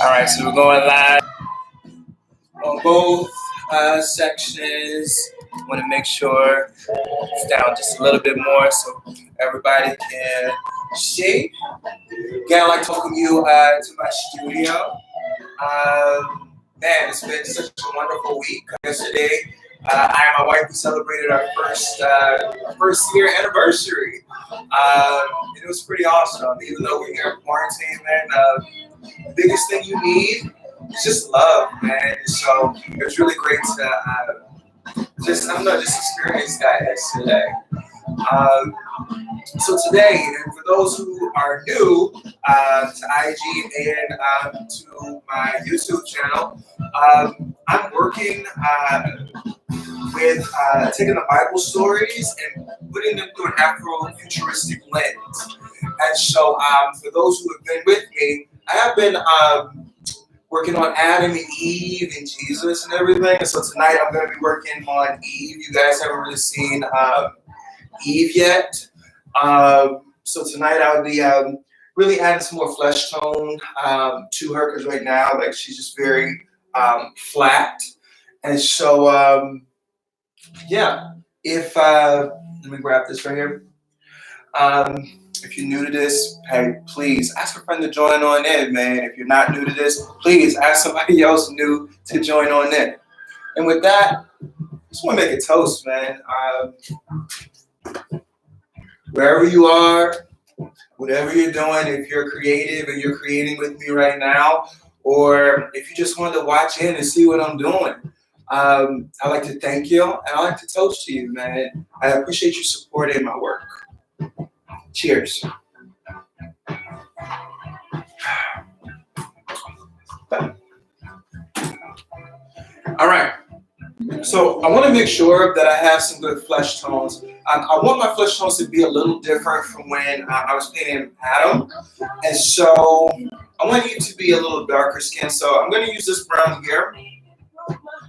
All right, so we're going live on both sections. Want to make sure it's down just a little bit more so everybody can see. Again, I'd like to welcome you to my studio. Man, it's been such a wonderful week. Yesterday, I and my wife, we celebrated our first year anniversary. It was pretty awesome. Even though we're here in quarantine, man, the biggest thing you need is just love, man. So it was really great to just experience that yesterday. So today, and for those who are new to IG and to my YouTube channel, I'm working with taking the Bible stories and putting them through an Afro-futuristic lens. And so for those who have been with me, I have been working on Adam and Eve and Jesus and everything. And so tonight I'm going to be working on Eve. You guys haven't really seen Eve yet. So tonight I'll be really adding some more flesh tone to her, because right now, like, she's just very flat. And so, yeah, if, let me grab this right here. If you're new to this, hey, please ask a friend to join on in, man. If you're not new to this, please ask somebody else new to join on in. And with that, I just want to make a toast, man. Wherever you are, whatever you're doing, if you're creative and you're creating with me right now, or if you just wanted to watch in and see what I'm doing, I'd like to thank you, and I'd like to toast to you, man. I appreciate you supporting my work. Cheers. All right. So I want to make sure that I have some good flesh tones. I want my flesh tones to be a little different from when I was painting Adam. And so I want you to be a little darker skin. So I'm going to use this brown here.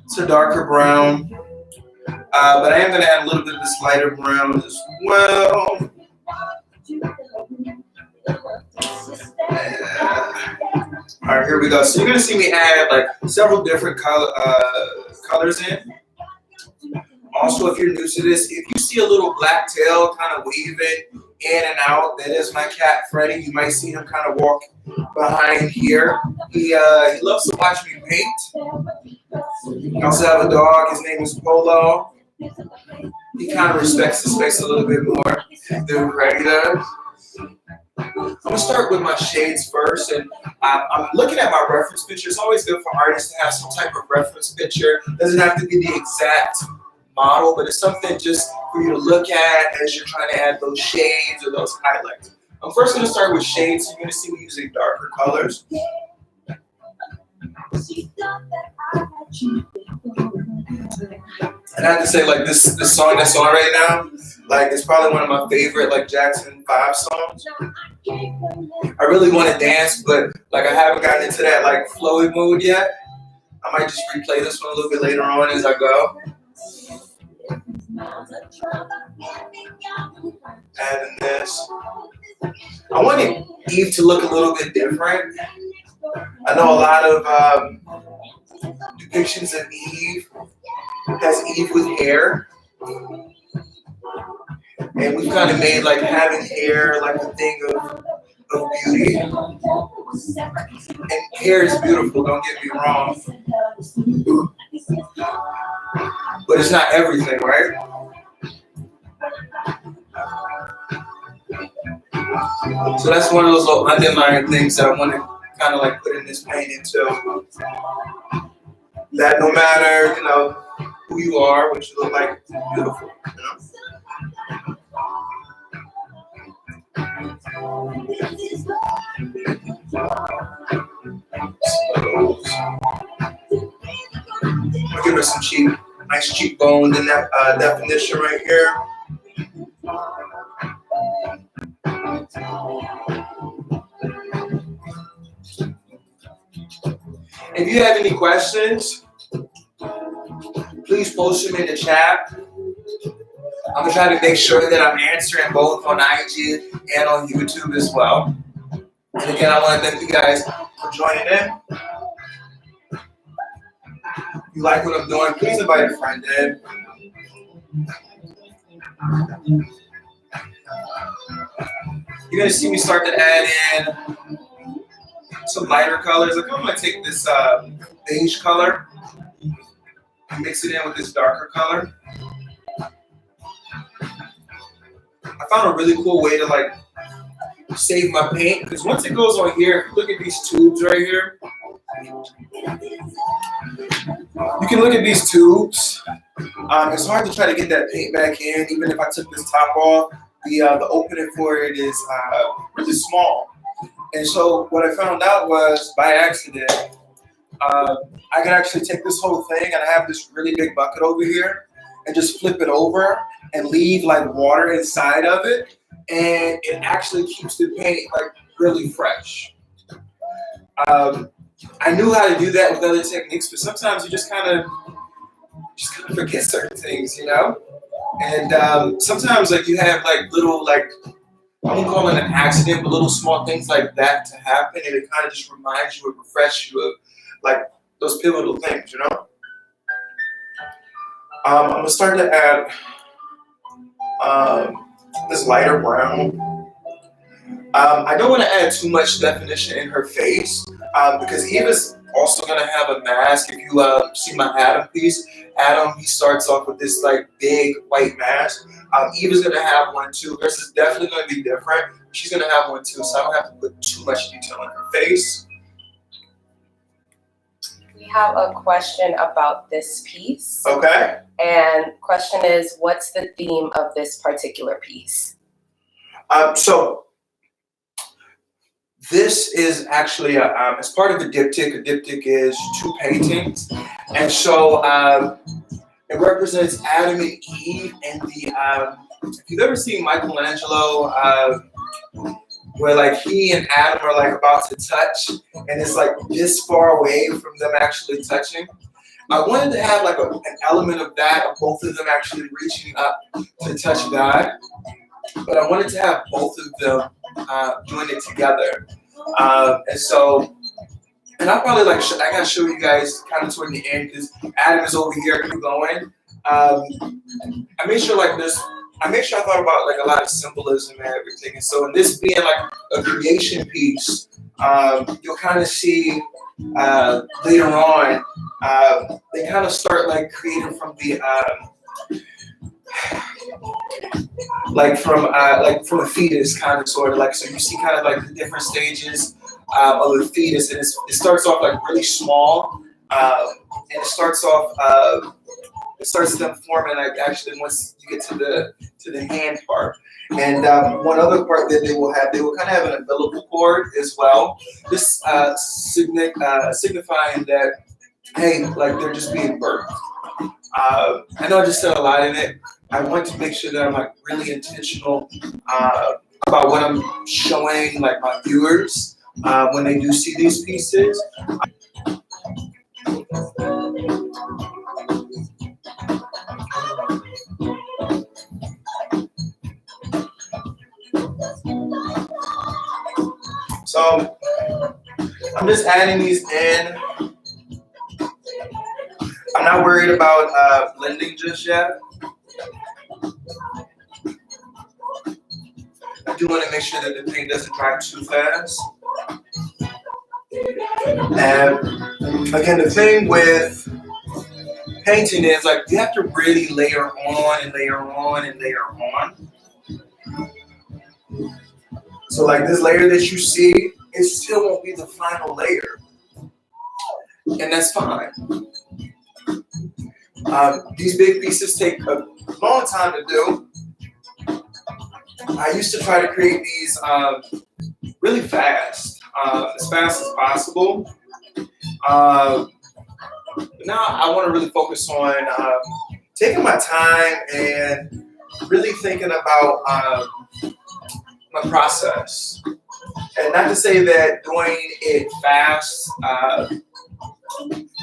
It's a darker brown. But I am going to add a little bit of this lighter brown as well. All right, here we go. So you're going to see me add like several different colors in. Also, if you're new to this, if you see a little black tail kind of weaving in and out, that is my cat, Freddie. You might see him kind of walk behind here. He loves to watch me paint. I also have a dog. His name is Polo. He kind of respects the space a little bit more than Freddie does. I'm going to start with my shades first, and I'm looking at my reference picture. It's always good for artists to have some type of reference picture. It doesn't have to be the exact model, but it's something just for you to look at as you're trying to add those shades or those highlights. I'm first going to start with shades. So you're going to see me using darker colors. And I have to say, like, this song that's on right now, like, it's probably one of my favorite, like, Jackson 5 songs. I really want to dance, but, like, I haven't gotten into that, like, flowy mood yet. I might just replay this one a little bit later on as I go. Adding this. I want Eve to look a little bit different. I know a lot of depictions of Eve has Eve with hair. And we've kind of made like having hair like a thing of beauty. And hair is beautiful, don't get me wrong. But it's not everything, right? So that's one of those little underlying things that I want to kind of like put in this painting too. That no matter, you know, who you are, what you look like, it's beautiful, you know? I'll give her some nice cheekbones in that definition right here. If you have any questions, please post them in the chat. I'm gonna try to make sure that I'm answering both on IG and on YouTube as well. And again, I want to thank you guys for joining in. If you like what I'm doing, please invite a friend in. You're gonna see me start to add in some lighter colors. Like I'm gonna take this beige color and mix it in with this darker color. I found a really cool way to like save my paint, because once it goes on here, if you look at these tubes right here, you can look at these tubes. It's hard to try to get that paint back in, even if I took this top off. The opening for it is really small. And so what I found out was, by accident, I can actually take this whole thing, and I have this really big bucket over here, and just flip it over and leave like water inside of it, and it actually keeps the paint like really fresh. I knew how to do that with other techniques, but sometimes you just kind of forget certain things, you know. And sometimes like you have like little like, I won't call it an accident, but little small things like that to happen, and it kind of just reminds you or refreshes you of like those pivotal things, you know. I'm gonna start to add this lighter brown. I don't want to add too much definition in her face because Eva's also gonna have a mask. If you see my Adam piece, Adam, he starts off with this like big white mask. Eva's gonna have one too. Hers is definitely gonna be different. She's gonna have one too, so I don't have to put too much detail on her face. We have a question about this piece. Okay. And question is, what's the theme of this particular piece? So this is actually as part of a diptych. A diptych is 2 paintings, and so it represents Adam and Eve and the. If you've ever seen Michelangelo, where like he and Adam are like about to touch, and it's like this far away from them actually touching. I wanted to have like an element of that, of both of them actually reaching up to touch God, but I wanted to have both of them doing it together. And so, and I'll probably like, I gotta show you guys kind of toward the end, because Adam is over here keep going. I made sure like this, I thought about like a lot of symbolism and everything. And so in this being like a creation piece, you'll kind of see later on, they kind of start like creating from the, like from a fetus kind of sort of like, so you see kind of like the different stages of the fetus, and it starts off like really small, and it starts them forming like actually once you get to the hand part. And one other part that they will kind of have an umbilical cord as well. This signifying that, hey, like they're just being birthed. I know I just said a lot in it. I want to make sure that I'm like really intentional about what I'm showing like my viewers when they do see these pieces. So I'm just adding these in. I'm not worried about blending just yet. I do want to make sure that the paint doesn't dry too fast. And again, the thing with painting is like you have to really layer on and layer on and layer on. So like this layer that you see, it still won't be the final layer. And that's fine. These big pieces take a long time to do. I used to try to create these really fast, as fast as possible. But now I want to really focus on taking my time and really thinking about my process. And not to say that doing it fast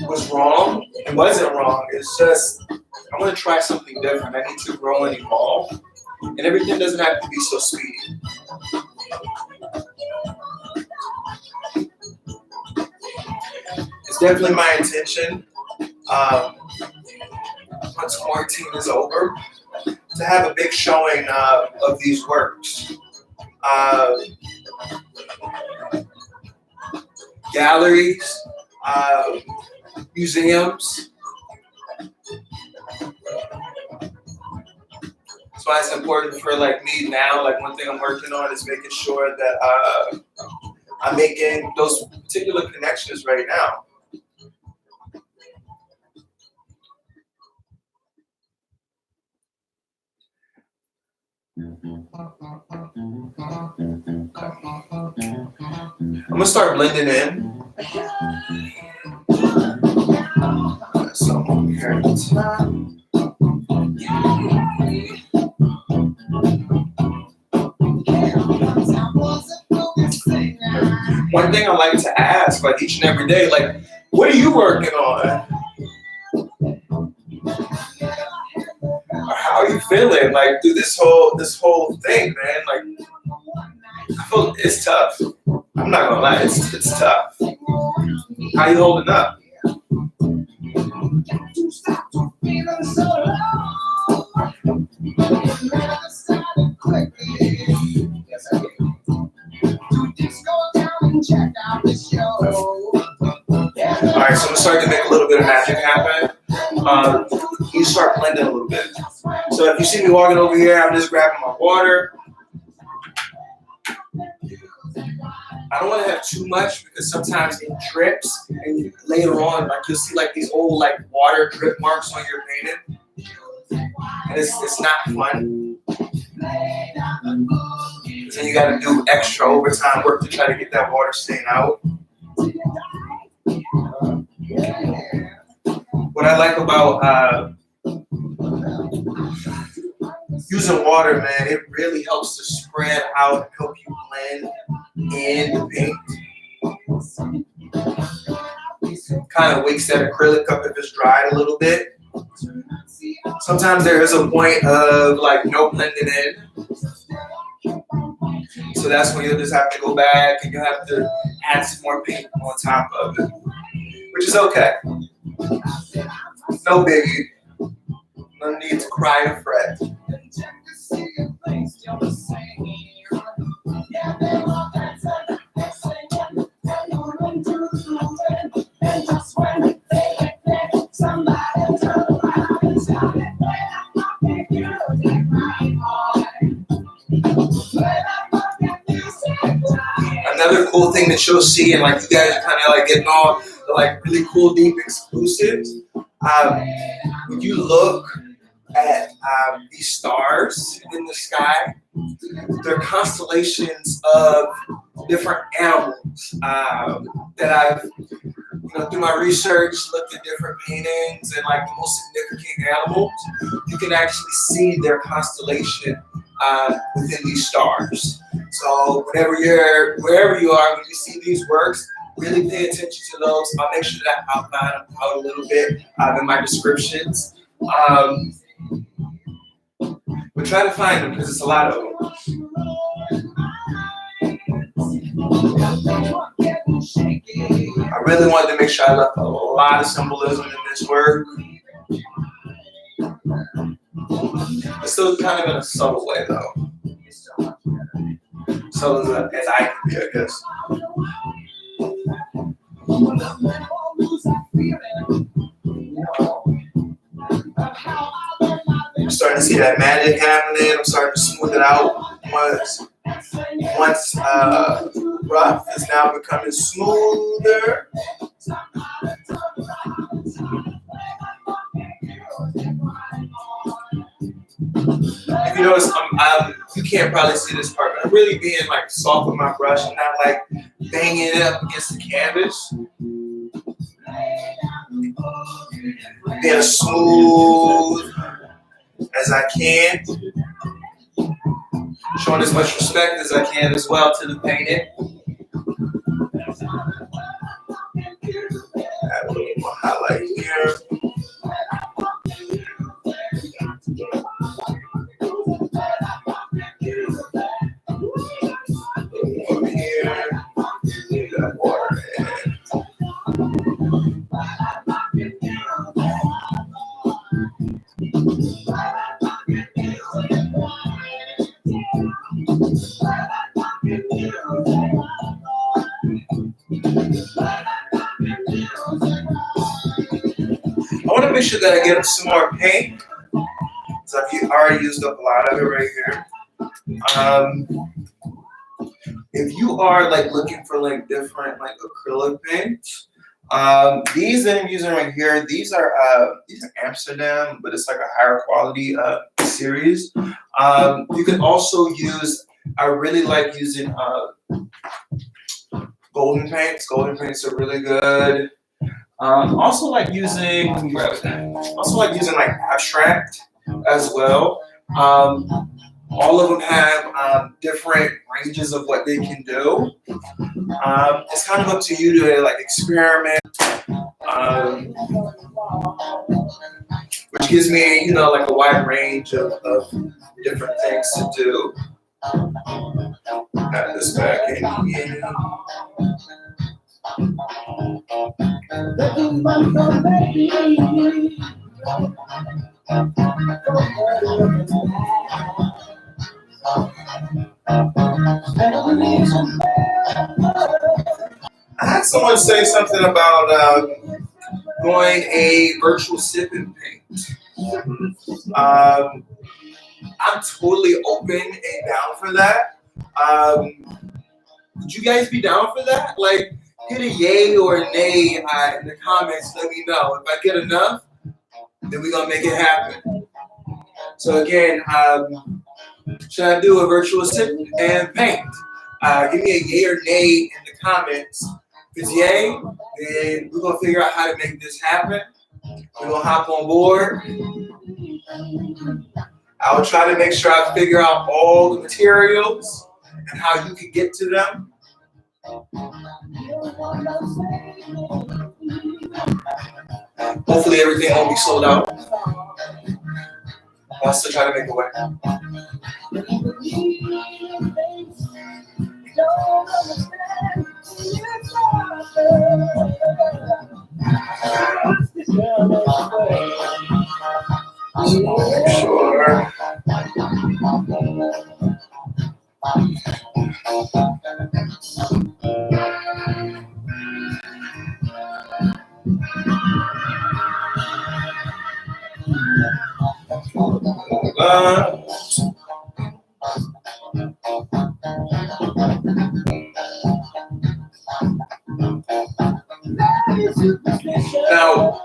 was wrong. It wasn't wrong. It's just I want to try something different. I need to grow and evolve. And everything doesn't have to be so speedy. definitely my intention, once quarantine is over, to have a big showing of these works. Galleries, museums. That's why it's important for like me now. Like one thing I'm working on is making sure that I'm making those particular connections right now. I'm gonna start blending in. Some here. One thing I like to ask, like each and every day, like, what are you working on? Or how are you feeling? Like through this whole thing, man. Like, I feel it's tough. I'm not gonna lie, it's tough. How you holding up? Alright, so I'm starting to make a little bit of magic happen. You start blending a little bit. So if you see me walking over here, I'm just grabbing my water. I don't want to have too much because sometimes it drips, and later on, like you'll see like these old like water drip marks on your painting, and it's not fun. So you got to do extra overtime work to try to get that water stain out. What I like about using water, man, it really helps to spread out and help you blend in the paint. Kind of wakes that acrylic up if it's dried a little bit. Sometimes there is a point of like no blending in. So that's when you'll just have to go back and you'll have to add some more paint on top of it, which is okay. No biggie. No need to cry or fret. Another cool thing that you'll see, and like you guys are kind of like getting all the like really cool deep exclusives. When you look at these stars in the sky, they're constellations of different animals that I've, through my research, looked at different paintings and like the most significant animals. You can actually see their constellation within these stars. So wherever you are, when you see these works, really pay attention to those. I'll make sure that I outline them out a little bit in my descriptions. But try to find them because it's a lot of them. I really wanted to make sure I left a lot of symbolism in this work. It's still kind of in a subtle way though. Subtle as I can be, I guess. I'm starting to see that magic happening. I'm starting to smooth it out. Once rough is now becoming smoother. If you notice, you can't probably see this part, but I'm really being like soft with my brush. I'm not like banging it up against the canvas. Being as smooth as I can. Showing as much respect as I can as well to the painting. Add a little more highlight here. Over here. Leave that water in. I want to make sure that I get some more paint. So I've already used up a lot of it right here. If you are like looking for like different like acrylic paints, these that I'm using right here, these are Amsterdam, but it's like a higher quality series. You can also use. I really like using golden paints. Golden paints are really good. Also like using like abstract as well. All of them have different ranges of what they can do. It's kind of up to you to like experiment, which gives me, you know, like a wide range of different things to do. Add this back in here. I had someone say something about going a virtual sip and paint. I'm totally open and down for that. Would you guys be down for that? Like, hit a yay or a nay in the comments. Let me know. If I get enough, then we're gonna make it happen. So again, should I do a virtual sip and paint? Give me a yay or nay in the comments. If it's yay, then we're gonna figure out how to make this happen. We're gonna hop on board. I will try to make sure I figure out all the materials and how you can get to them. Hopefully everything won't be sold out. I'll still try to make a way. Sure. Now,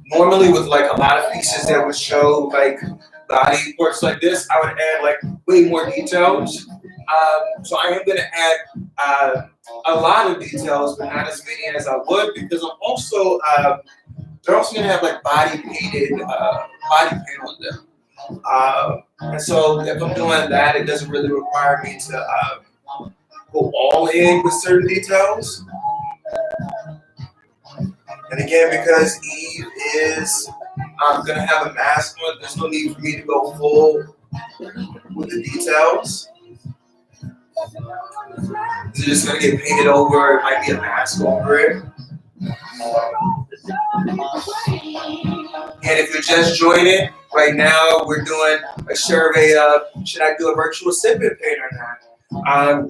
normally with like a lot of pieces that would show like body parts like this, I would add like way more details. So I am going to add a lot of details, but not as many as I would, because I'm also they're also going to have like body paint on them. And so if I'm doing that, it doesn't really require me to go all in with certain details. And again, because Eve is going to have a mask on, there's no need for me to go full with the details. It's just going to get painted over. It might be a mask over it. And if you're just joining, right now we're doing a survey of should I do a virtual sip and paint or not?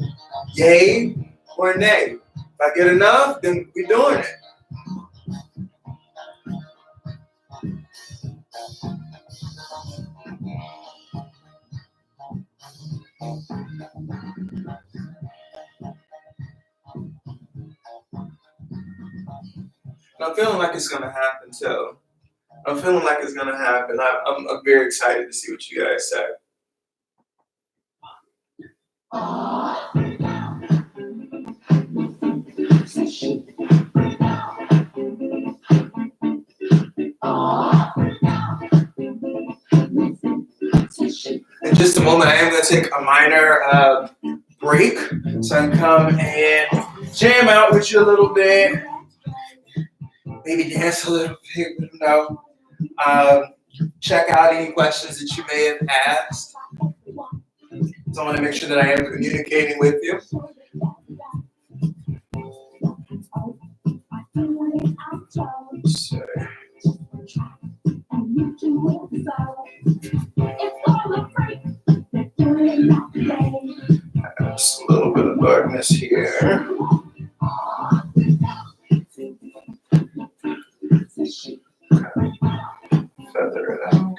Yay or nay? If I get enough, then we're doing it. And I'm feeling like it's gonna happen too. I'm feeling like it's gonna happen. I'm very excited to see what you guys say. In just a moment, I am going to take a minor break so I can come and jam out with you a little bit, maybe dance a little bit, you know, check out any questions that you may have asked. So I want to make sure that I am communicating with you. So. Just a little bit of darkness. miss here? Feather it out.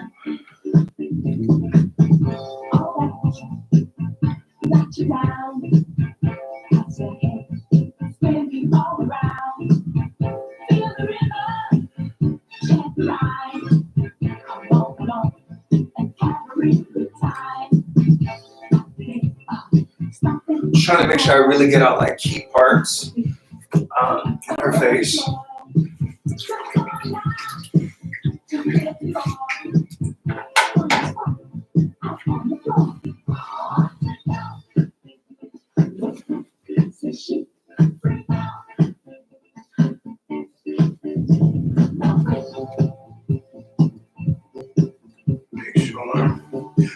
Trying to make sure I really get out like key parts in her face. Make sure.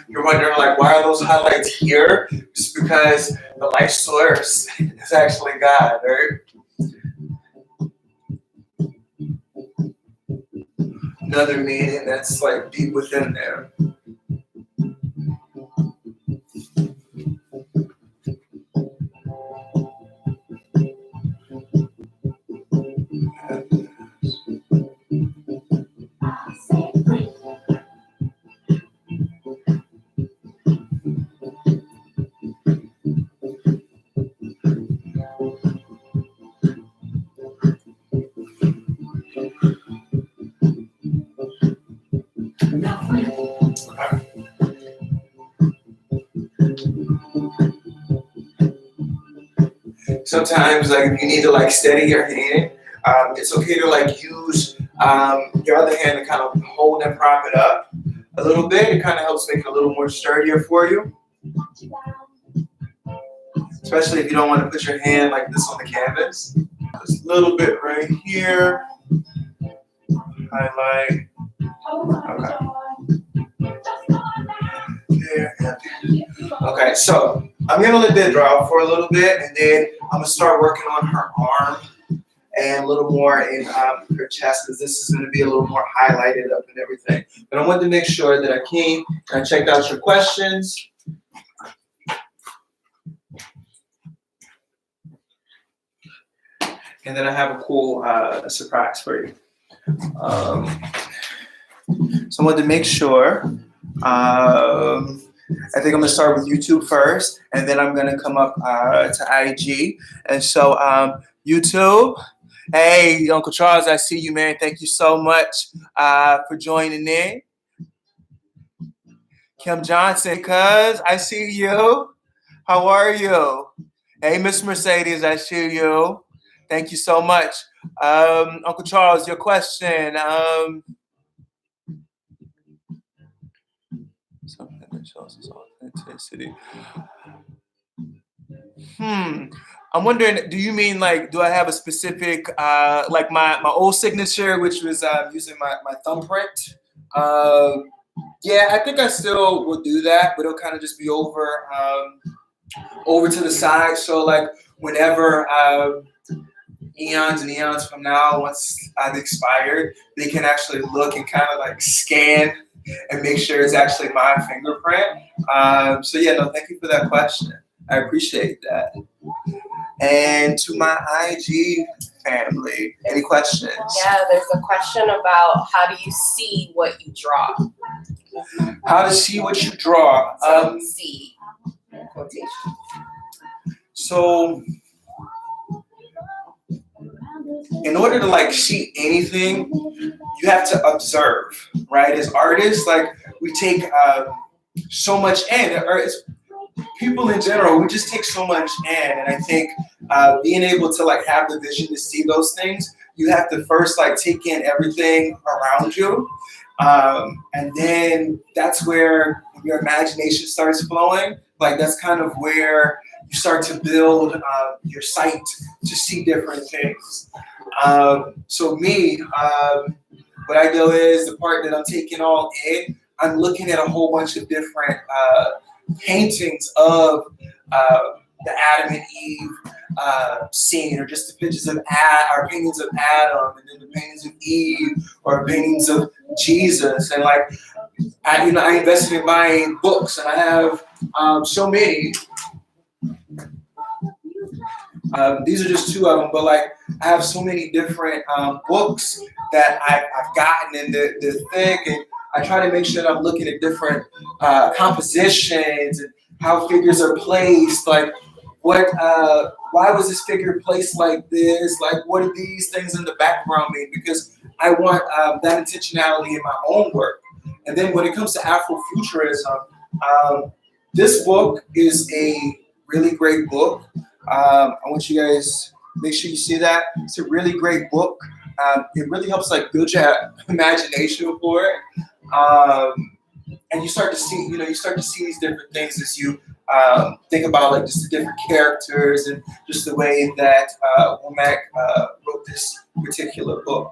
You're wondering like, why are those highlights here? Just because the life source is actually God, right? Another meaning that's like deep within there. Sometimes, like, if you need to like steady your hand, it's okay to like use your other hand to kind of hold and prop it up a little bit. It kind of helps make it a little more sturdier for you. Especially if you don't want to put your hand like this on the canvas. Just a little bit right here. Highlight. Okay. There. Okay, so I'm gonna let that dry for a little bit, and then I'm gonna start working on her arm and a little more in her chest, because this is gonna be a little more highlighted up and everything. But I wanted to make sure that I came and I checked out your questions. And then I have a cool surprise for you. So I wanted to make sure. I think I'm gonna start with YouTube first, and then I'm gonna come up to IG. And so YouTube, hey Uncle Charles, I see you, man. Thank you so much for joining in. Kim Johnson, cuz I see you. How are you? Hey Miss Mercedes, I see you. Thank you so much. Uncle Charles, your question. Something that shows its authenticity. I'm wondering, do you mean like, do I have a specific, like my old signature, which was using my thumbprint? Yeah, I think I still will do that, but it'll kind of just be over to the side. So like whenever eons and eons from now, once I've expired, they can actually look and kind of like scan and make sure it's actually my fingerprint. So yeah, no, thank you for that question. I appreciate that. And to my IG family, any questions? Yeah, there's a question about how do you see what you draw? How to see what you draw? See. Quotation. So in order to like see anything, you have to observe, right? As artists, like we take so much in, or as people in general, we just take so much in. And I think being able to like have the vision to see those things, you have to first like take in everything around you. And then that's where your imagination starts flowing. Like that's kind of where you start to build your sight to see different things. So me, what I do is the part that I'm taking all in, I'm looking at a whole bunch of different paintings of the Adam and Eve scene, or just the pictures of or paintings of Adam, and then the paintings of Eve, or paintings of Jesus. And like, I invested in buying books, and I have so many. These are just two of them, but like I have so many different books that I've gotten in the thick, and I try to make sure that I'm looking at different compositions and how figures are placed. Like, why was this figure placed like this? Like, what do these things in the background mean? Because I want that intentionality in my own work. And then when it comes to Afrofuturism, this book is a really great book. I want you guys make sure you see that. It's a really great book. It really helps like build your imagination for it. And you start to see, these different things as you think about like just the different characters and just the way that Womack wrote this particular book.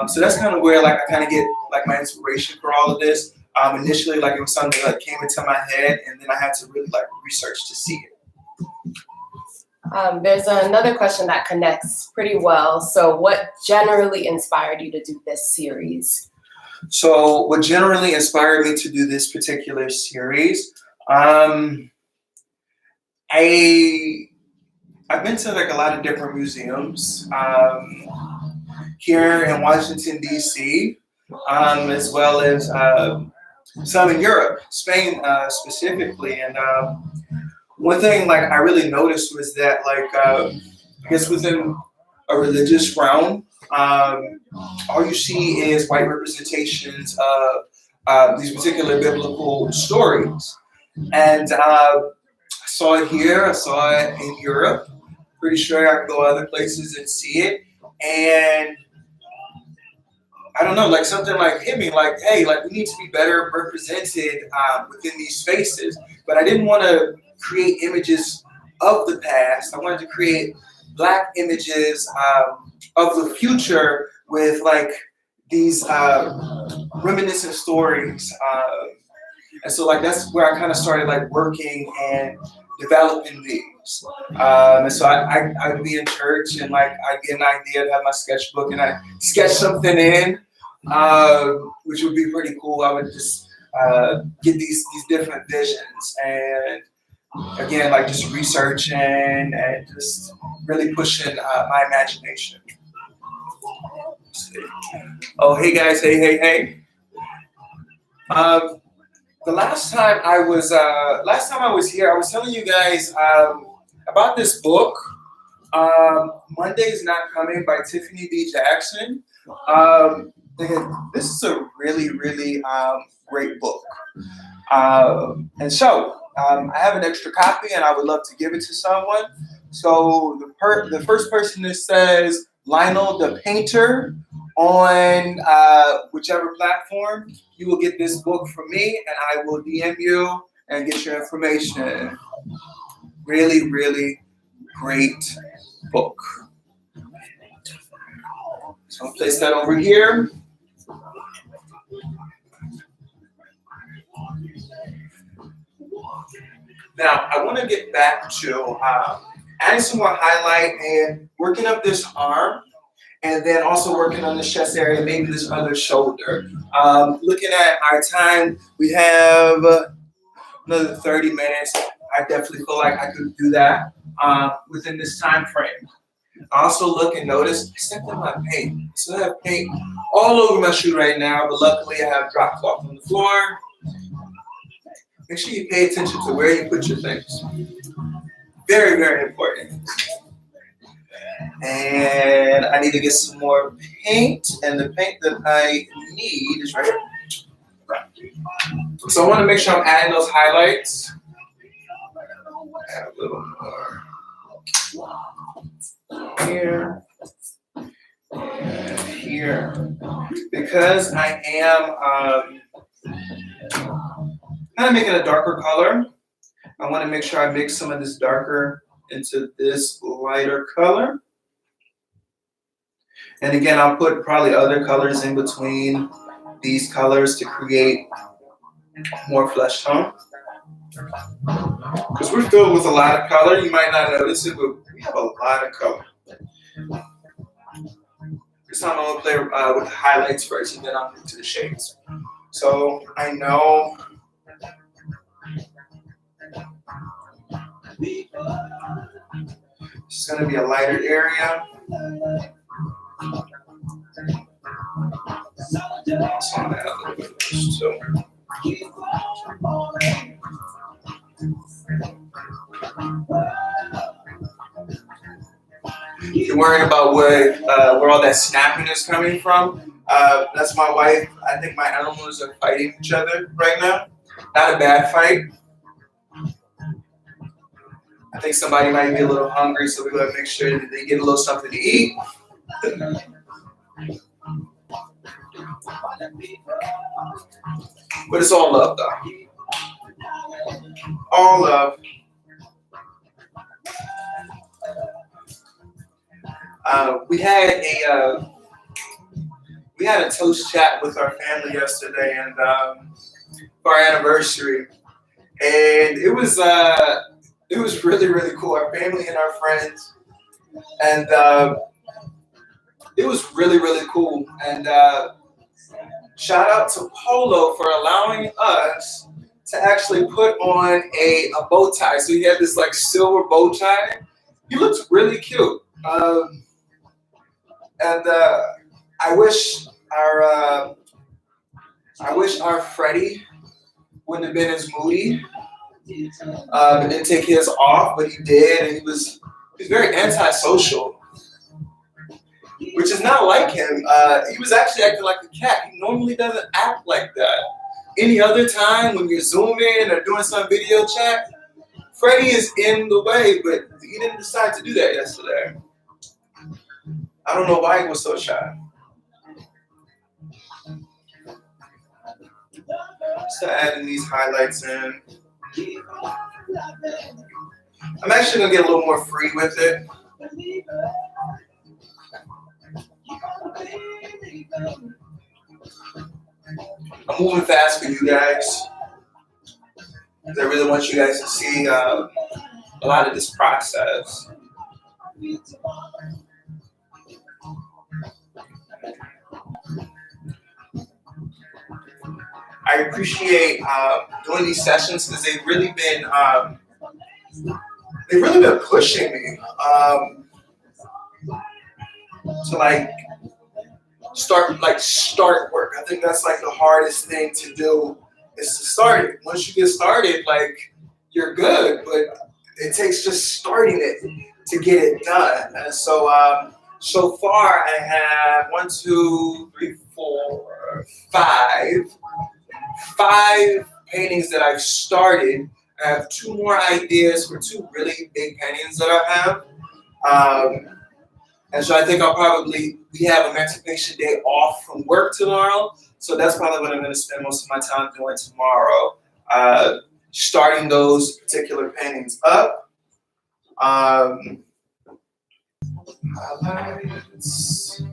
So that's kind of where like I kind of get like my inspiration for all of this. Initially, like it was something that like, came into my head, and then I had to really like research to see it. There's another question that connects pretty well. So what generally inspired you to do this series? So what generally inspired me to do this particular series, I've been to like a lot of different museums here in Washington, D.C., as well as some in Europe, Spain specifically. And one thing like I really noticed was that like I guess within a religious realm, all you see is white representations of these particular biblical stories. And I saw it here, I saw it in Europe. Pretty sure I can go other places and see it. And I don't know, like something like hit me, like, hey, like we need to be better represented within these spaces. But I didn't want to create images of the past. I wanted to create Black images of the future with like these reminiscent stories. And so like that's where I kind of started like working and developing these. And so I'd be in church and like I'd get an idea, I'd have my sketchbook and I sketch something in, which would be pretty cool. I would just get these different visions and again, like just researching and just really pushing my imagination. Oh, hey guys, hey. The last time I was here, I was telling you guys about this book, Monday's Not Coming by Tiffany D. Jackson. This is a really, really great book. And so I have an extra copy and I would love to give it to someone. So the first person that says Lionel the Painter on whichever platform, you will get this book from me and I will DM you and get your information. Really, really great book. So I'll place that over here. Now, I want to get back to adding some more highlight and working up this arm, and then also working on the chest area, maybe this other shoulder. Looking at our time, we have another 30 minutes. I definitely feel like I could do that within this time frame. I also look and notice, I stepped in my paint. So I have paint all over my shoe right now, but luckily I have drop cloth on the floor. Make sure you pay attention to where you put your things. Very, very important. And I need to get some more paint, and the paint that I need is right here. So I want to make sure I'm adding those highlights. Add a little more here and here. Because I am kind of making a darker color, I want to make sure I mix some of this darker into this lighter color. And again, I'll put probably other colors in between these colors to create more flesh tone. Because we're filled with a lot of color. You might not notice it, but we have a lot of color. This time I'm going to play with the highlights first, and then I'll move to the shades. So I know It's gonna be a lighter area. So I'm gonna add a little bit of this too. You're worried about where all that snapping is coming from. That's my wife. I think my animals are fighting each other right now. Not a bad fight. I think somebody might be a little hungry, so we're gonna make sure that they get a little something to eat. But it's all love, though. All love. We had a toast chat with our family yesterday, and for our anniversary, and it was really, really cool. Our family and our friends, and it was really, really cool. And shout out to Polo for allowing us to actually put on a bow tie. So he had this like silver bow tie. He looks really cute. And I wish our Freddie wouldn't have been as moody. And didn't take his off, but he did, and he was very antisocial, which is not like him. He was actually acting like a cat. He normally doesn't act like that. Any other time when you're zooming or doing some video chat, Freddie is in the way, but he didn't decide to do that yesterday. I don't know why he was so shy. So adding these highlights in. I'm actually gonna get a little more free with it. I'm moving fast for you guys because I really want you guys to see a lot of this process. I appreciate doing these sessions because they've really been pushing me to start work. I think that's like the hardest thing to do is to start it. Once you get started, like you're good, but it takes just starting it to get it done. And so far I have 1, 2, 3, 4, 5 paintings that I've started. I have 2 more ideas for 2 really big paintings that I have. And so I think we have Emancipation Day off from work tomorrow. So that's probably what I'm going to spend most of my time doing tomorrow, starting those particular paintings up. Highlights.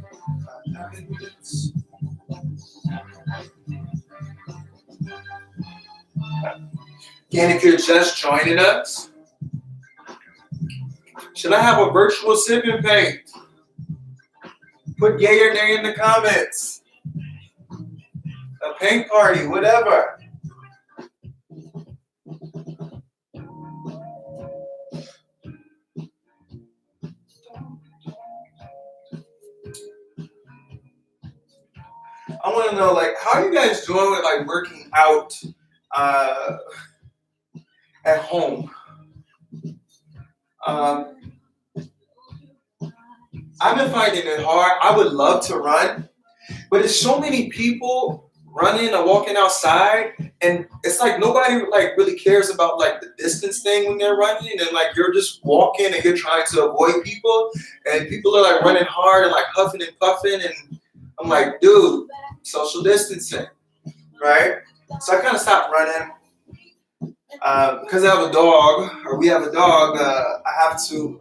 Again, if you're just joining us, should I have a virtual sip and paint? Put yay or nay in the comments. A paint party, whatever. I want to know, like, how are you guys doing with like working out at home? I've been finding it hard. I would love to run, but there's so many people running or walking outside, and it's like nobody like really cares about like the distance thing when they're running, and like you're just walking and you're trying to avoid people, and people are like running hard and like huffing and puffing, and I'm like, dude, social distancing, right? So I kind of stopped running. Because I have a dog, or we have a dog, I have to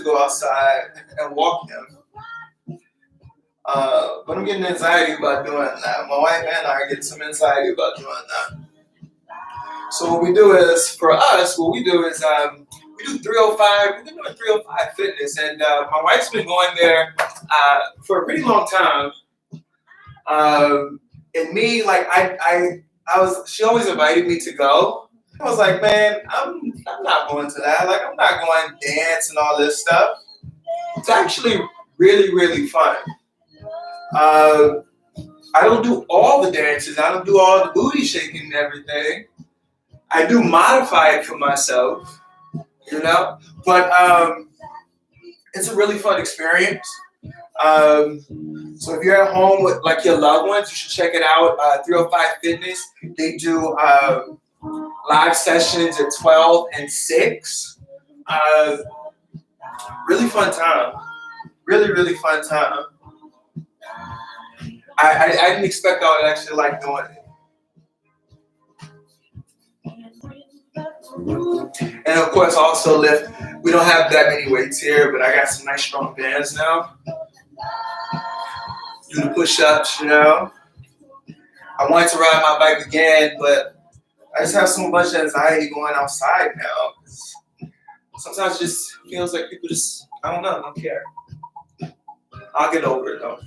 go outside and walk him. But I'm getting anxiety about doing that. My wife and I are getting some anxiety about doing that. So what we do is, we do 305. We've been doing 305 fitness, and my wife's been going there for a pretty long time. And me, like she always invited me to go. I was like, man, I'm not going to that. Like, I'm not going to dance and all this stuff. It's actually really, really fun. I don't do all the dances. I don't do all the booty shaking and everything. I do modify it for myself, you know. But it's a really fun experience. So if you're at home with like your loved ones, you should check it out. 305 Fitness. They do live sessions at 12 and 6. Really fun time. Really, really fun time. I didn't expect I would actually like doing it. And of course, also lift. We don't have that many weights here, but I got some nice strong bands now. Do the push-ups, you know. I wanted to ride my bike again, but I just have so much anxiety going outside now. Sometimes it just feels like people just, I don't know, don't care. I'll get over it though.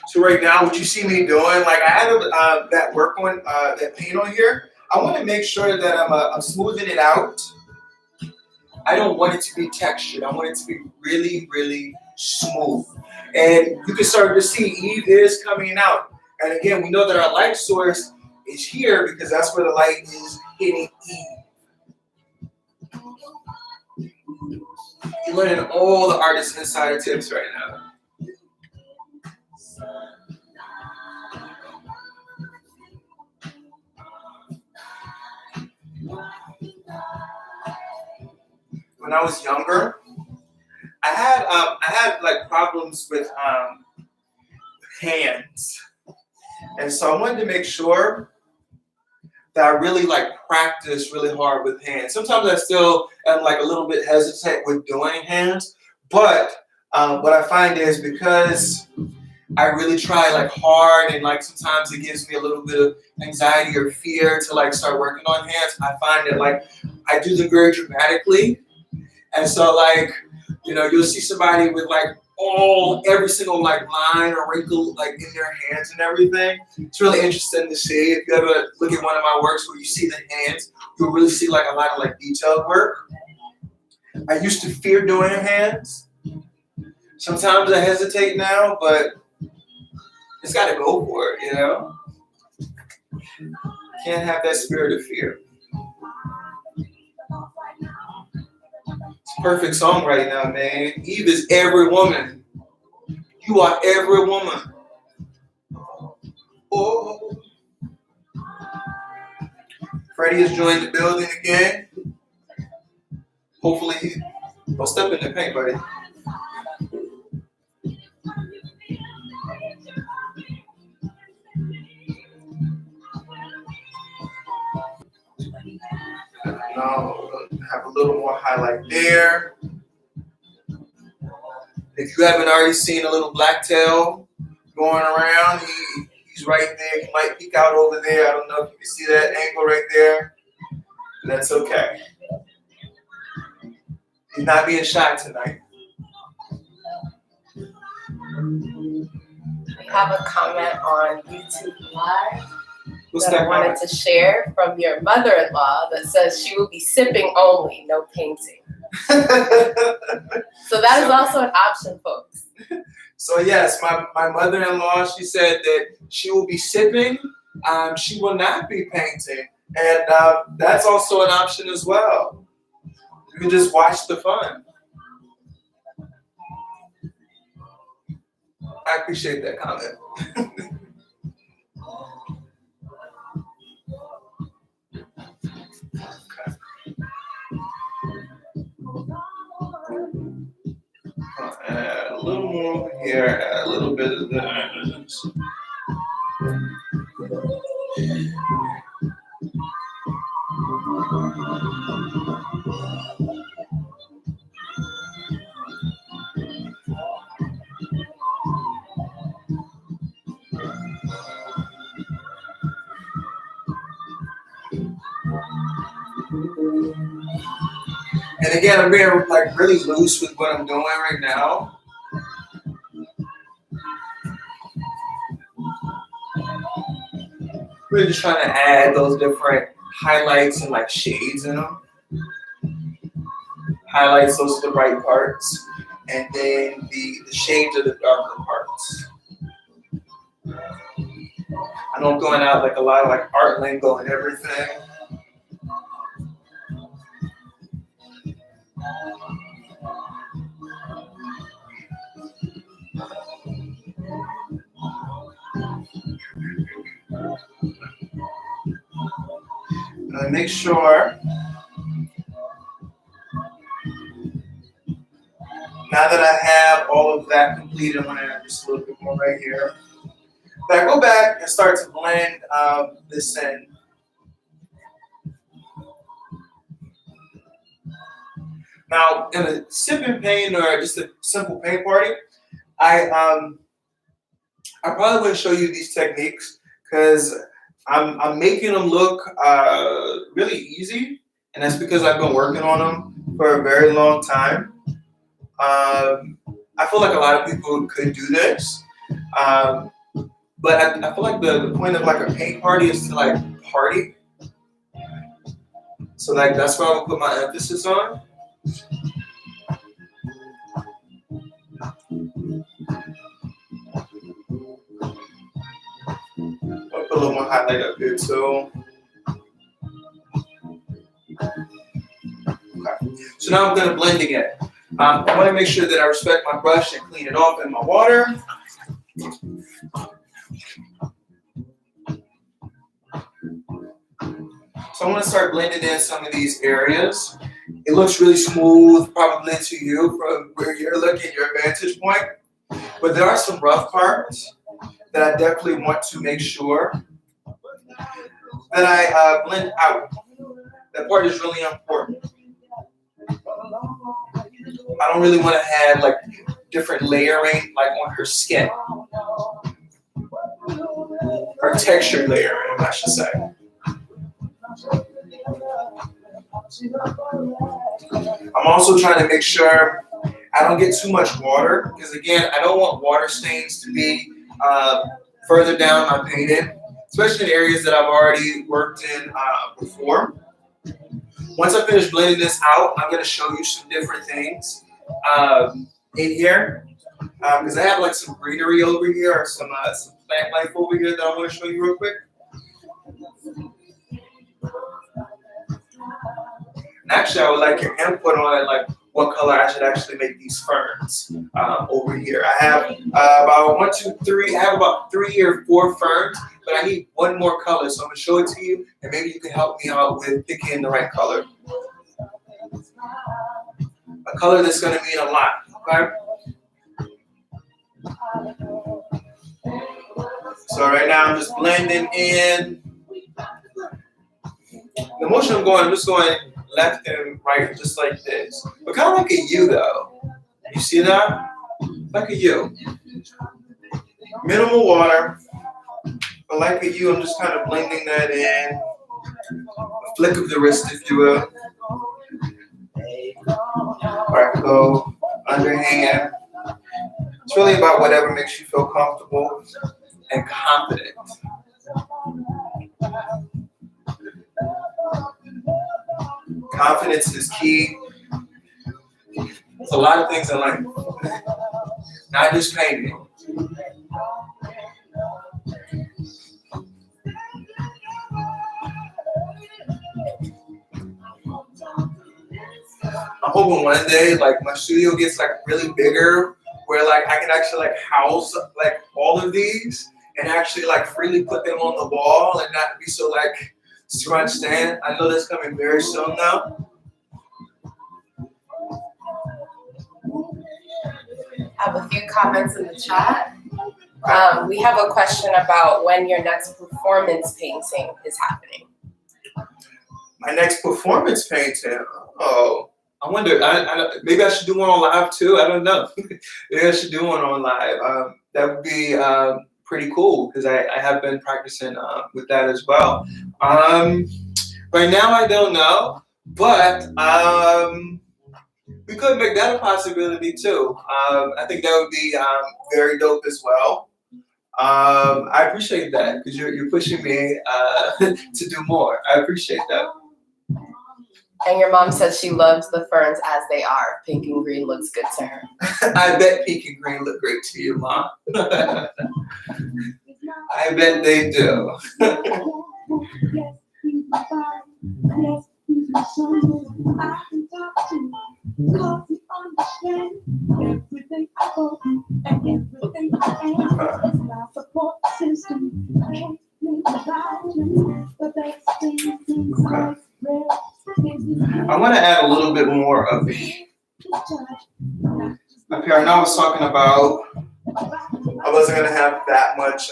So right now, what you see me doing, like I have that work on, that paint on here. I want to make sure that I'm smoothing it out. I don't want it to be textured. I want it to be really, really smooth. And you can start to see Eve is coming out. And again, we know that our light source is here because that's where the light is hitting Eve. You're learning all the artist insider tips right now. When I was younger, I had like problems with hands, and so I wanted to make sure that I really like practice really hard with hands. Sometimes I still am like a little bit hesitant with doing hands, but what I find is because I really try like hard and like sometimes it gives me a little bit of anxiety or fear to like start working on hands. I find that like I do them very dramatically. And so like, you know, you'll see somebody with like every single like line or wrinkle like in their hands and everything. It's really interesting to see. If you ever look at one of my works where you see the hands, you'll really see like a lot of like detailed work. I used to fear doing hands. Sometimes I hesitate now, but just gotta go for it, you know? Can't have that spirit of fear. Perfect song right now, man. Eve is every woman. You are every woman. Oh. Freddie has joined the building again. Hopefully, don't step in the paint, buddy. Now, have a little more highlight there. If you haven't already seen a little blacktail going around, he's right there. He might peek out over there. I don't know if you can see that angle right there. That's okay. He's not being shy tonight. We have a comment on YouTube Live What's that I wanted to share from your mother-in-law that says she will be sipping only, no painting. So that is also an option, folks. So yes, my mother-in-law, she said that she will be sipping. She will not be painting. And that's also an option as well. You can just watch the fun. I appreciate that comment. Add a little more over here, add a little bit of that. And again, I'm being like really loose with what I'm doing right now. Really just trying to add those different highlights and like shades in them. Highlights, those are the bright parts. And then the shades are the darker parts. I know I'm throwing out like a lot of like art lingo and everything. Make sure, now that I have all of that completed, I'm going to add just a little bit more right here. Then I go back and start to blend this in. Now, in a sipping paint or just a simple paint party, I probably wouldn't show you these techniques because I'm making them look really easy, and that's because I've been working on them for a very long time. I feel like a lot of people could do this, but I feel like the point of like a paint party is to like party. So like that's what I would put my emphasis on. I'll put a little more highlight up here too. Okay. So now I'm going to blend again. I want to make sure that I respect my brush and clean it off in my water. So I want to start blending in some of these areas. It looks really smooth, probably to you from where you're looking, your vantage point. But there are some rough parts that I definitely want to make sure that I blend out. That part is really important. I don't really want to have like different layering like on her skin. Or textured layering, I should say. I'm also trying to make sure I don't get too much water because again, I don't want water stains to be further down my painting, especially in areas that I've already worked in before. Once I finish blending this out, I'm going to show you some different things in here because I have like some greenery over here or some plant life over here that I want to show you real quick. And actually, I would like your input on like what color I should actually make these ferns over here. I have about 1, 2, 3. I have about 3 or 4 ferns, but I need one more color. So I'm gonna show it to you, and maybe you can help me out with picking the right color. A color that's gonna mean a lot. Okay. So right now I'm just blending in. The motion I'm just going left and right, just like this. But kind of like a U though. You see that? Like a U. Minimal water, but like a U, I'm just kind of blending that in. A flick of the wrist, if you will. Or I can go underhand. It's really about whatever makes you feel comfortable and confident. Confidence is key. There's a lot of things in life, not just painting. I'm hoping one day, like my studio gets like really bigger, where like I can actually like house like all of these and actually like freely put them on the wall and not be so like scrunched in. I know that's coming very soon now. I have a few comments in the chat. We have a question about when your next performance painting is happening. My next performance painting? Oh, I wonder, maybe I should do one on live too. I don't know. Maybe I should do one on live. That would be pretty cool because I have been practicing with that as well. Right now I don't know, but we could make that a possibility too. I think that would be very dope as well. I appreciate that because you're pushing me to do more. I appreciate that. And your mom says she loves the ferns as they are. Pink and green looks good to her. I bet pink and green look great to you, Mom. I bet they do. I want to add a little bit more of the up here. I know I was talking about I wasn't gonna have that much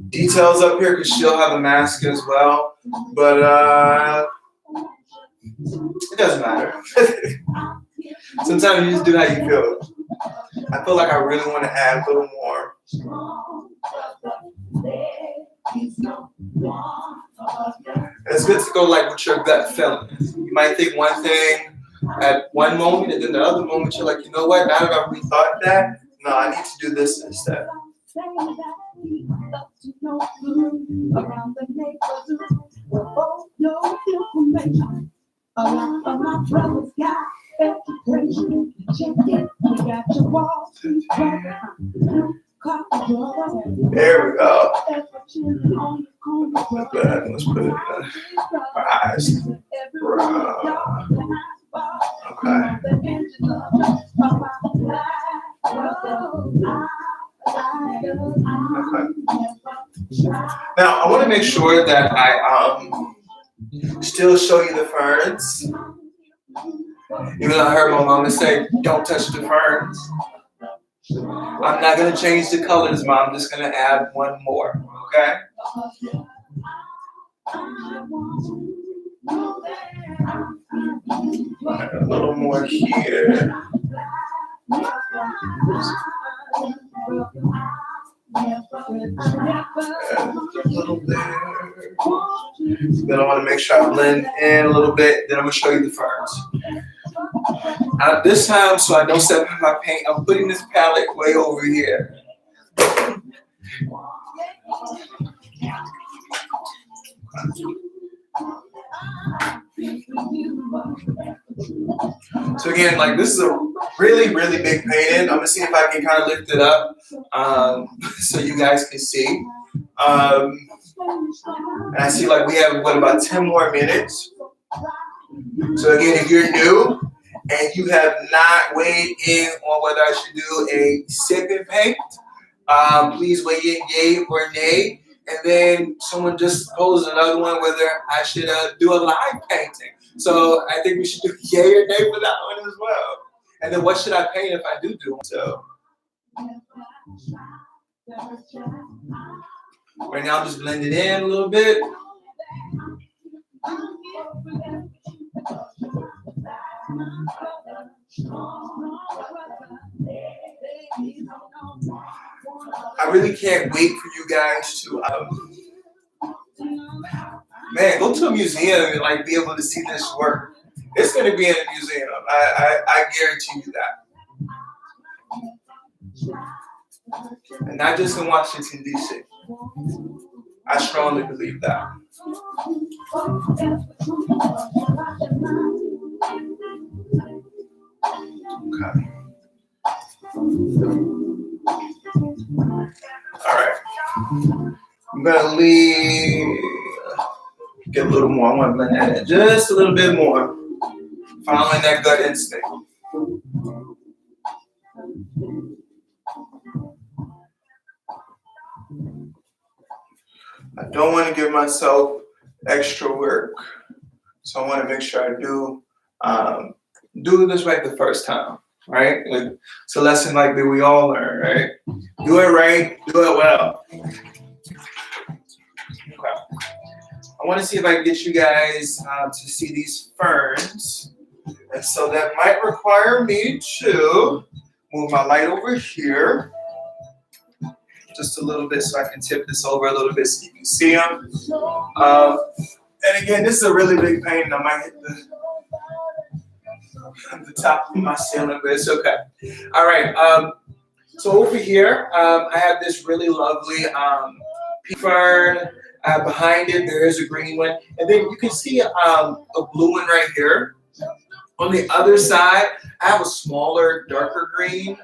details up here because she'll have a mask as well, but it doesn't matter. Sometimes you just do how you feel. I feel like I really want to add a little more. It's good to go like with your gut feeling. You might think one thing at one moment, and then the other moment you're like, you know what? Now that I've rethought that, no, I need to do this instead. A lot of my brothers got education. Check it, you got your walls. There we go. Let's put it in our eyes. Okay. Okay. Now I want to make sure that I still show you the ferns. Even though I heard my mama say, don't touch the ferns. I'm not going to change the colors, Mom. I'm just going to add one more, okay? A little more here. A little there. Then I want to make sure I blend in a little bit. Then I'm going to show you the ferns. This time, so I don't step in my paint, I'm putting this palette way over here. So again, like this is a really, really big painting. I'm gonna see if I can kind of lift it up so you guys can see. And I see like we have about 10 more minutes. So again, if you're new and you have not weighed in on whether I should do a sip and paint, please weigh in yay or nay. And then someone just posed another one whether I should do a live painting. So I think we should do yay or nay for that one as well. And then what should I paint if I do one? So right now I'm just blending in a little bit. I really can't wait for you guys to man, go to a museum and like be able to see this work. It's gonna be in a museum. I guarantee you that. And not just in Washington, D.C. I strongly believe that. Okay. All right. I'm gonna get a little more. I want to blend that in just a little bit more. Following that gut instinct. I don't want to give myself extra work, so I want to make sure I do this right the first time, right? It's a lesson like that we all learn, right? Do it right, do it well. Okay. I want to see if I can get you guys to see these ferns, and so that might require me to move my light over here. Just a little bit so I can tip this over a little bit so you can see them. And again, this is a really big painting. I might hit the top of my ceiling, but it's okay. All right. So over here, I have this really lovely pea fern. Behind it, there is a green one, and then you can see a blue one right here. On the other side, I have a smaller, darker green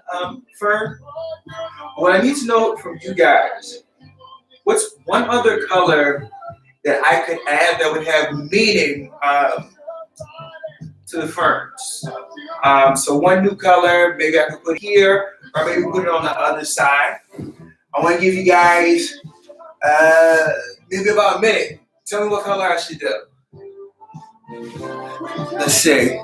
fern. What I need to know from you guys, what's one other color that I could add that would have meaning to the ferns? So one new color, maybe I could put here, or maybe put it on the other side. I want to give you guys maybe about a minute. Tell me what color I should do. Let's see.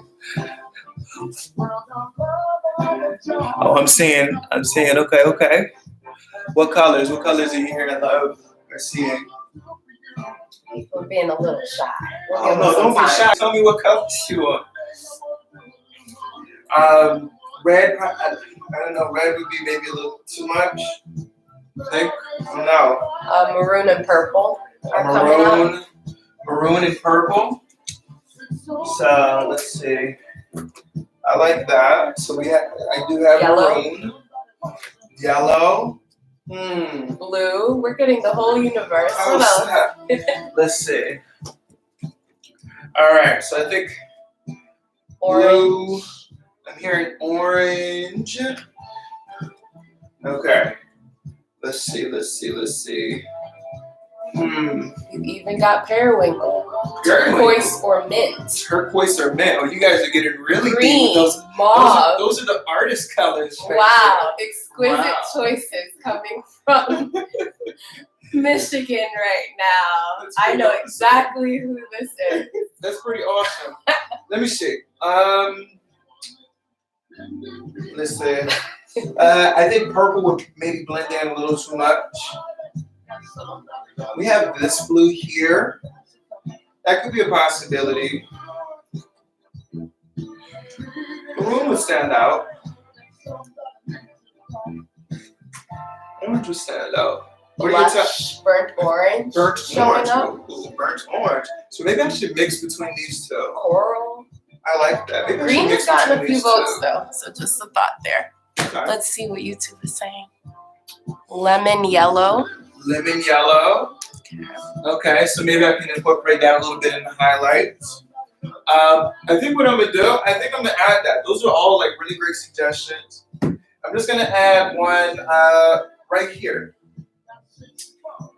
Oh, I'm saying, okay. What colors are you here to love or seeing? We're being a little shy. Oh no, don't be shy. Tell me what colors you want. Red, I don't know, red would be maybe a little too much. I think, no. Maroon and purple are coming up. Maroon and purple. So let's see. I like that. So I do have Yellow. Maroon. Yellow. Blue. We're getting the whole universe. What else? Let's see. All right. So I think Orange. blue. I'm hearing orange. Okay. Let's see. You even got periwinkle. Periwinkle. Turquoise or mint. Turquoise or mint. Oh, you guys are getting really deep Green. with those. Mauve. Those are the artist colors. Right Wow. Exquisite Wow. choices coming from Michigan right now. That's I pretty know awesome. exactly who this is. That's pretty awesome. Let me see. Let's see. I think purple would maybe blend in a little too much. We have this blue here. That could be a possibility. Maroon would stand out. Orange would stand out. What do you Blush, burnt orange. Burnt showing orange. up. Ooh, burnt orange. So maybe I should mix between these two. Coral. I like that. Maybe I should Green has mix gotten a between few these votes two. though, so just a thought there. Okay. Let's see what YouTube is saying. Lemon yellow. Lemon yellow. Okay, so maybe I can incorporate that a little bit in the highlights. I think what I'm gonna do, I think I'm gonna add that. Those are all like really great suggestions. I'm just gonna add one right here.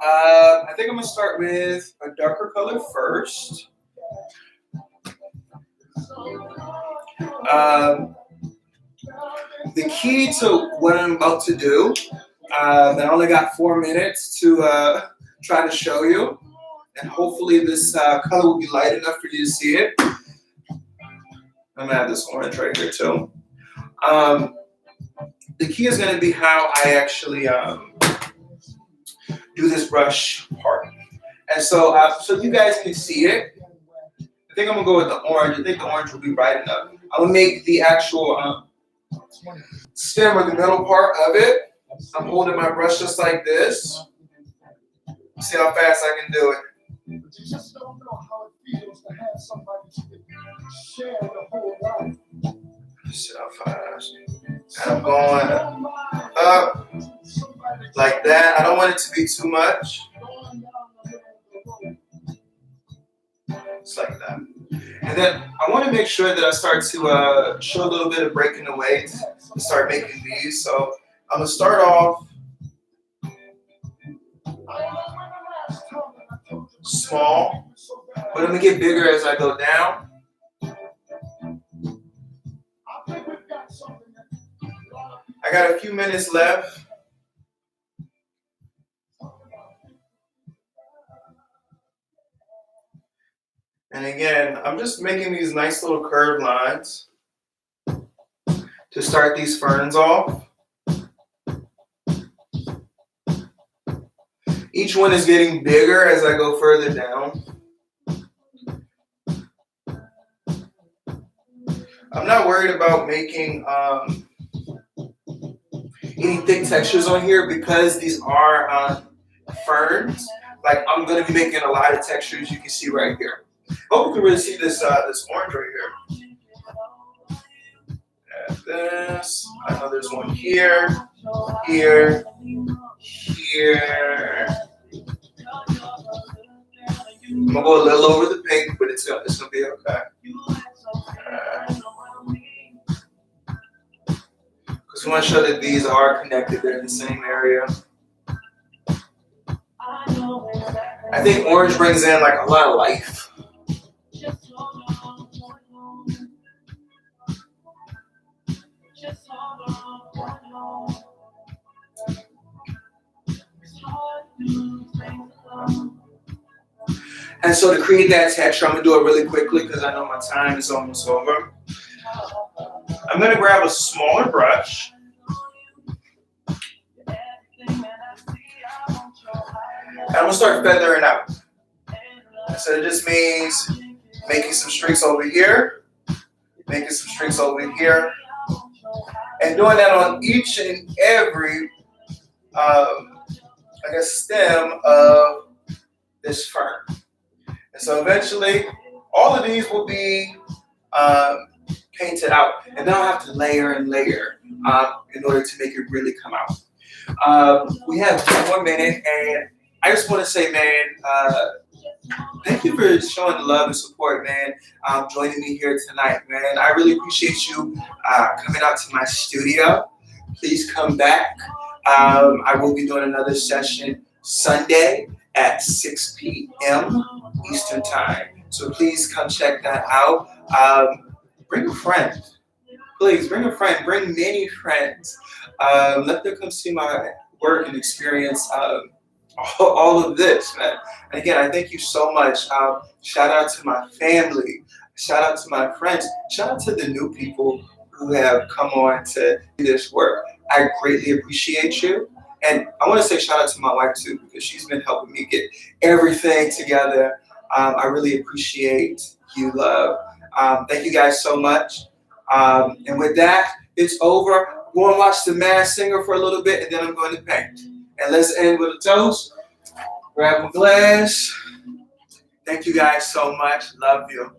I think I'm gonna start with a darker color first. The key to what I'm about to do, I only got 4 minutes to try to show you, and hopefully this color will be light enough for you to see it. I'm gonna add this orange right here too. The key is gonna be how I actually do this brush part. And so, so you guys can see it. I think I'm gonna go with the orange. I think the orange will be bright enough. I'm gonna make the actual stem or the middle part of it. I'm holding my brush just like this. See how fast I can do it. But you just don't know how it feels to have somebody to share the whole life. See how fast. And I'm going up like that. I don't want it to be too much. Just like that. And then I want to make sure that I start to show a little bit of breaking the weight and start making these. So I'm going to start off small, but I'm going to get bigger as I go down. I got a few minutes left. And again, I'm just making these nice little curved lines to start these ferns off. Each one is getting bigger as I go further down. I'm not worried about making any thick textures on here because these are ferns. Like I'm gonna be making a lot of textures you can see right here. Hope you can really see this this orange right here. like this. I know there's one here, here, here. I'm gonna go a little over the pink, but it's gonna be okay. Because we want to show that these are connected, they're in the same area. I think orange brings in like a lot of life. And so to create that texture, I'm gonna do it really quickly because I know my time is almost over. I'm gonna grab a smaller brush. And I'm gonna start feathering out. So it just means making some streaks over here, making some streaks over here, and doing that on each and every, stem of this fern. And so eventually, all of these will be painted out, and then I'll have to layer and layer in order to make it really come out. We have 1 more minute, and I just want to say, man, thank you for showing the love and support, man. Joining me here tonight, man. I really appreciate you coming out to my studio. Please come back. I will be doing another session Sunday at 6 p.m. Eastern Time. So please come check that out. Bring a friend. Please bring a friend. Bring many friends. Let them come see my work and experience all of this, man. And again, I thank you so much. Shout out to my family. Shout out to my friends. Shout out to the new people who have come on to do this work. I greatly appreciate you. And I want to say shout out to my wife too, because she's been helping me get everything together. I really appreciate you, love. Thank you guys so much. And with that, it's over. Go and watch The Masked Singer for a little bit, and then I'm going to paint. And let's end with a toast. Grab a glass. Thank you guys so much. Love you.